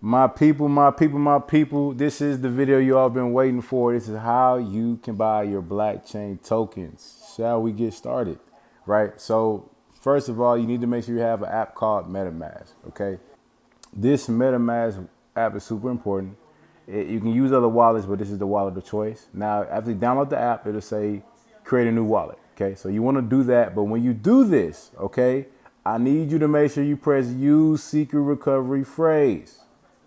My people, this is the video you all been waiting for. This is how you can buy your BlackChain tokens. Shall we get started? Right? So first of all, you need to make sure you have an app called MetaMask, okay? This MetaMask app is super important. You can use other wallets, but this is the wallet of choice. Now, after you download the app, it'll say create a new wallet, okay? So you want to do that, but when you do this, okay, I need you to make sure you press use secret recovery phrase.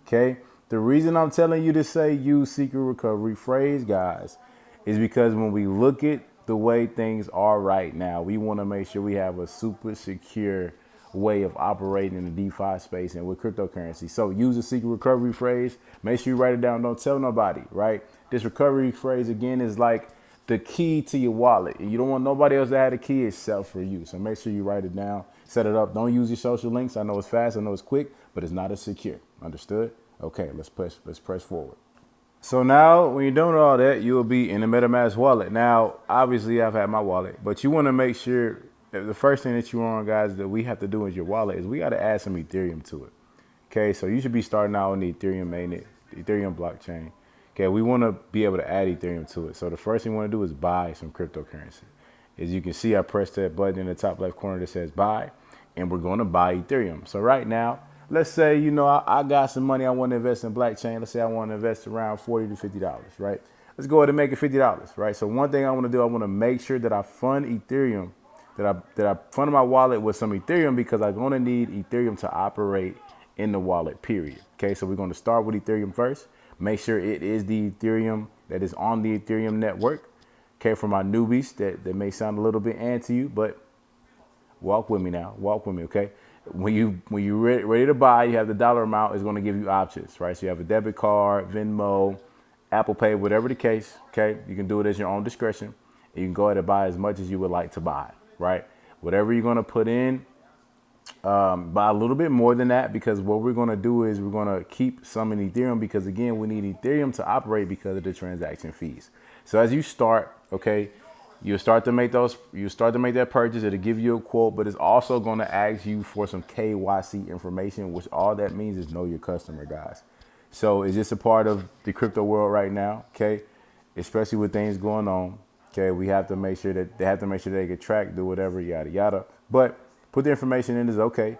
Okay, the reason I'm telling you to say use secret recovery phrase, guys, is because when we look at the way things are right now, we want to make sure we have a super secure way of operating in the DeFi space and with cryptocurrency. So use the secret recovery phrase. Make sure you write it down. Don't tell nobody, right? This recovery phrase, again, is like the key to your wallet. And you don't want nobody else to have the key itself for you. So make sure you write it down, set it up. Don't use your social links. I know it's fast. I know it's quick, but it's not as secure. Understood? Okay, let's press forward. So now when you're doing all that, you'll be in the MetaMask wallet. Now, obviously I've had my wallet, but you want to make sure that the first thing that you want, guys, that we have to do in your wallet is we got to add some Ethereum to it. Okay, so you should be starting out on the Ethereum mainnet, Ethereum blockchain. Okay, we want to be able to add Ethereum to it. So the first thing we want to do is buy some cryptocurrency. As you can see, I pressed that button in the top left corner that says buy, and we're going to buy Ethereum. So right now, let's say, you know, I got some money I want to invest in BlackChain. Let's say I want to invest around $40 to $50, right? Let's go ahead and make it $50, right? So one thing I want to do, I want to make sure that I fund Ethereum, that I fund my wallet with some Ethereum because I'm going to need Ethereum to operate in the wallet, period. Okay, so we're going to start with Ethereum first. Make sure it is the Ethereum that is on the Ethereum network. Okay, for my newbies, that may sound a little bit anti you, but walk with me now. Walk with me, okay? When you're ready to buy, you have the dollar amount is going to give you options, right? So you have a debit card, Venmo, Apple Pay, whatever the case, okay? You can do it as your own discretion. You can go ahead and buy as much as you would like to buy, right? Whatever you're going to put in, buy a little bit more than that, because what we're going to do is we're going to keep some in Ethereum because, again, we need Ethereum to operate because of the transaction fees. So as you start, okay, you start to make that purchase. It'll give you a quote, but it's also going to ask you for some KYC information, which all that means is know your customer, guys. So it's just a part of the crypto world right now, okay? Especially with things going on, okay? We have to make sure that they get tracked, do whatever, yada, yada. But put the information in is okay.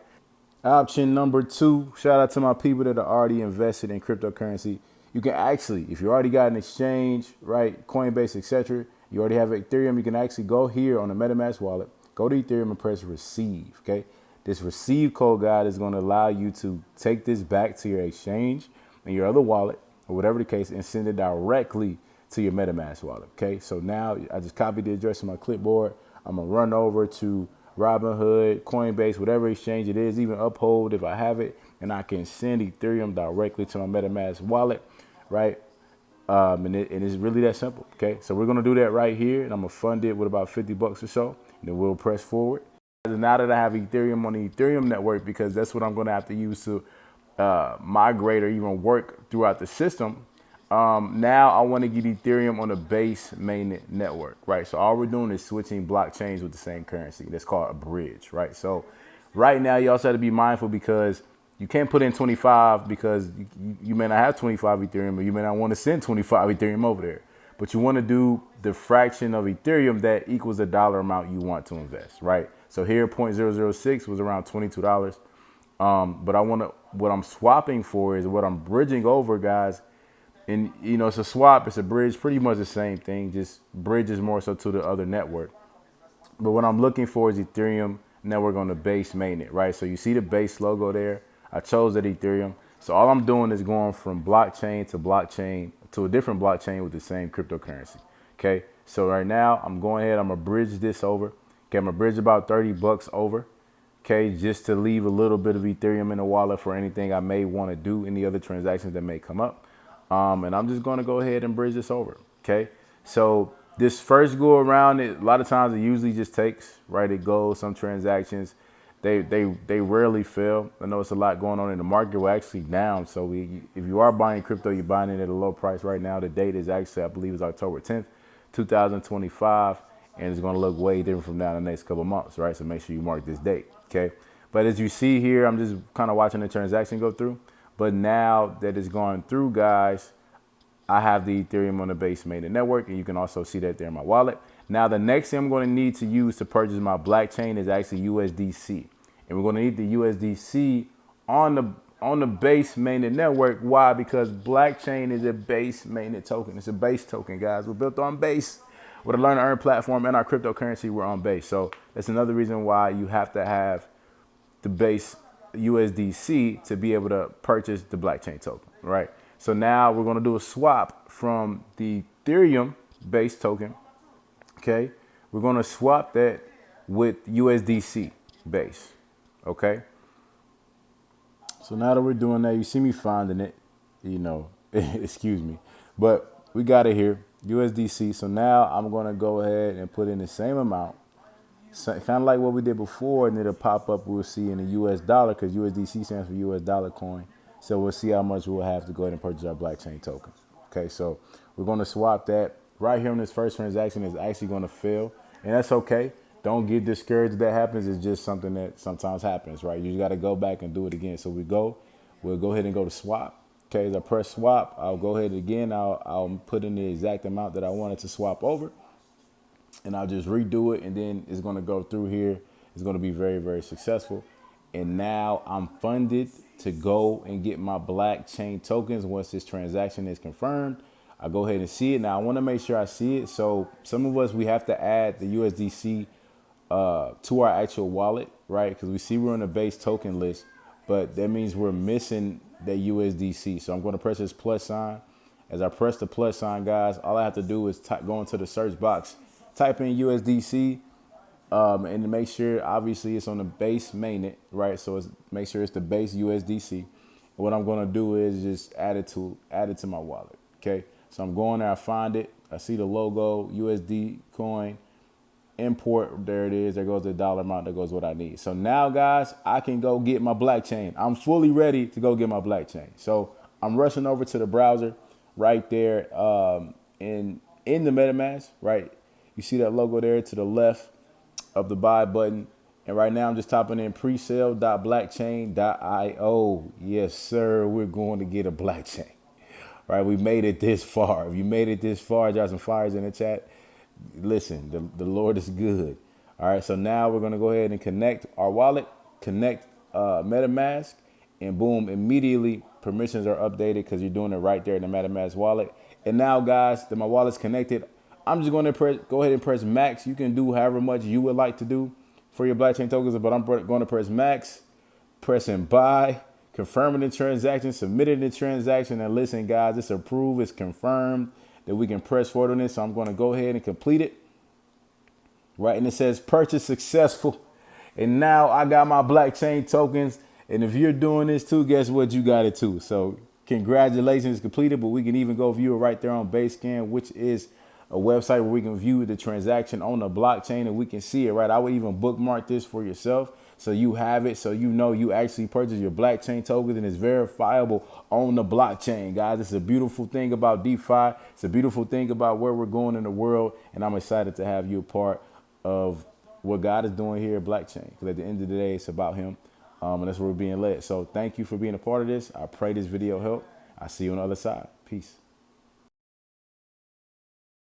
Option number 2, shout out to my people that are already invested in cryptocurrency. You can actually, if you already got an exchange, right, Coinbase, etc., you already have Ethereum, you can actually go here on the MetaMask wallet, go to Ethereum and press receive, okay? This receive code, guide, is going to allow you to take this back to your exchange and your other wallet, or whatever the case, and send it directly to your MetaMask wallet, okay? So now I just copied the address on my clipboard. I'm going to run over to Robinhood, Coinbase, whatever exchange it is, even Uphold if I have it, and I can send Ethereum directly to my MetaMask wallet, right? And it's really that simple, okay? So we're going to do that right here, and I'm going to fund it with about $50 or so, and then we'll press forward. And now that I have Ethereum on the Ethereum network, because that's what I'm going to have to use to migrate or even work throughout the system, now I want to get Ethereum on the base mainnet network, right? So all we're doing is switching blockchains with the same currency. That's called a bridge, right? So right now you also have to be mindful because you can't put in 25 because you may not have 25 Ethereum, or you may not want to send 25 Ethereum over there. But you want to do the fraction of Ethereum that equals the dollar amount you want to invest, right? So here, 0.006 was around $22. But what I'm swapping for is what I'm bridging over, guys. And, you know, it's a swap, it's a bridge, pretty much the same thing, just bridges more so to the other network. But what I'm looking for is Ethereum network on the base mainnet, right? So you see the base logo there. I chose that Ethereum. So all I'm doing is going from blockchain to a different blockchain with the same cryptocurrency. Okay. So right now I'm going ahead, I'm going to bridge this over. Okay. I'm going to bridge about $30 over. Okay. Just to leave a little bit of Ethereum in the wallet for anything I may want to do, any other transactions that may come up. And I'm just going to go ahead and bridge this over. Okay. So this first go around, a lot of times it usually just takes, right? It goes, some transactions, they rarely fail. I know it's a lot going on in the market. We're actually down. So if you are buying crypto, you're buying it at a low price right now. The date is actually, I believe, is October 10th, 2025. And it's going to look way different from now in the next couple of months, right? So make sure you mark this date, okay? But as you see here, I'm just kind of watching the transaction go through. But now that it's gone through, guys, I have the Ethereum on the base mainnet network, and you can also see that there in my wallet. Now, the next thing I'm going to need to use to purchase my BlackChain is actually USDC, and we're going to need the USDC on the base mainnet network. Why? Because BlackChain is a base mainnet token. It's a base token, guys. We're built on base. With a learn to earn platform and our cryptocurrency, we're on base. So that's another reason why you have to have the base USDC to be able to purchase the BlackChain token, right? So now we're going to do a swap from the Ethereum base token. Okay. We're going to swap that with USDC base. Okay. So now that we're doing that, you see me finding it, excuse me, but we got it here, USDC. So now I'm going to go ahead and put in the same amount. So kind of like what we did before, and it'll pop up, we'll see in the US dollar, because USDC stands for US dollar coin. So we'll see how much we'll have to go ahead and purchase our BlackChain token. Okay, so we're going to swap that. Right here on this first transaction is actually going to fail, and that's okay. Don't get discouraged if that happens. It's just something that sometimes happens, right? You just got to go back and do it again. So we'll go ahead and go to swap. Okay, as I press swap, I'll go ahead again. I'll put in the exact amount that I wanted to swap over, and I'll just redo it, and then it's going to go through here. It's going to be very, very successful. And now I'm funded to go and get my BlackChain tokens. Once this transaction is confirmed, I go ahead and see it. Now I want to make sure I see it. So some of us, we have to add the USDC to our actual wallet, right? Because we see we're on the base token list, but that means we're missing the USDC. So I'm going to press this plus sign. As I press the plus sign, guys, all I have to do is go into the search box, type in USDC, and to make sure, obviously, it's on the base mainnet, right? So make sure it's the base USDC. And what I'm going to do is just add it to my wallet. Okay, so I'm going there, I find it, I see the logo, USD coin, import, there it is, there goes the dollar amount, there goes what I need. So now, guys, I can go get my BlackChain. I'm fully ready to go get my BlackChain. So I'm rushing over to the browser right there in the MetaMask, right? You see that logo there to the left of the buy button. And right now I'm just typing in presale.blackchain.io. Yes, sir, we're going to get a BlackChain. Right, we made it this far. If you made it this far, drop some fires in the chat. Listen, the Lord is good. All right, so now we're going to go ahead and connect our wallet, connect MetaMask, and boom, immediately permissions are updated because you're doing it right there in the MetaMask wallet. And now, guys, that my wallet's connected, I'm just going to go ahead and press max. You can do however much you would like to do for your BlackChain tokens, but I'm going to press max, pressing buy, confirming the transaction, submitting the transaction. And listen, guys, it's approved, it's confirmed that we can press forward on this. So I'm going to go ahead and complete it. Right, and it says purchase successful. And now I got my BlackChain tokens. And if you're doing this too, guess what? You got it too. So congratulations, it's completed. But we can even go view it right there on Basecamp, which is a website where we can view the transaction on the blockchain, and we can see it, right? I would even bookmark this for yourself so you have it, so you know you actually purchased your BlackChain token and it's verifiable on the blockchain, guys. It's a beautiful thing about DeFi. It's a beautiful thing about where we're going in the world, and I'm excited to have you a part of what God is doing here at BlackChain, because at the end of the day, it's about him, and that's where we're being led. So thank you for being a part of this. I pray this video helped. I'll see you on the other side. Peace.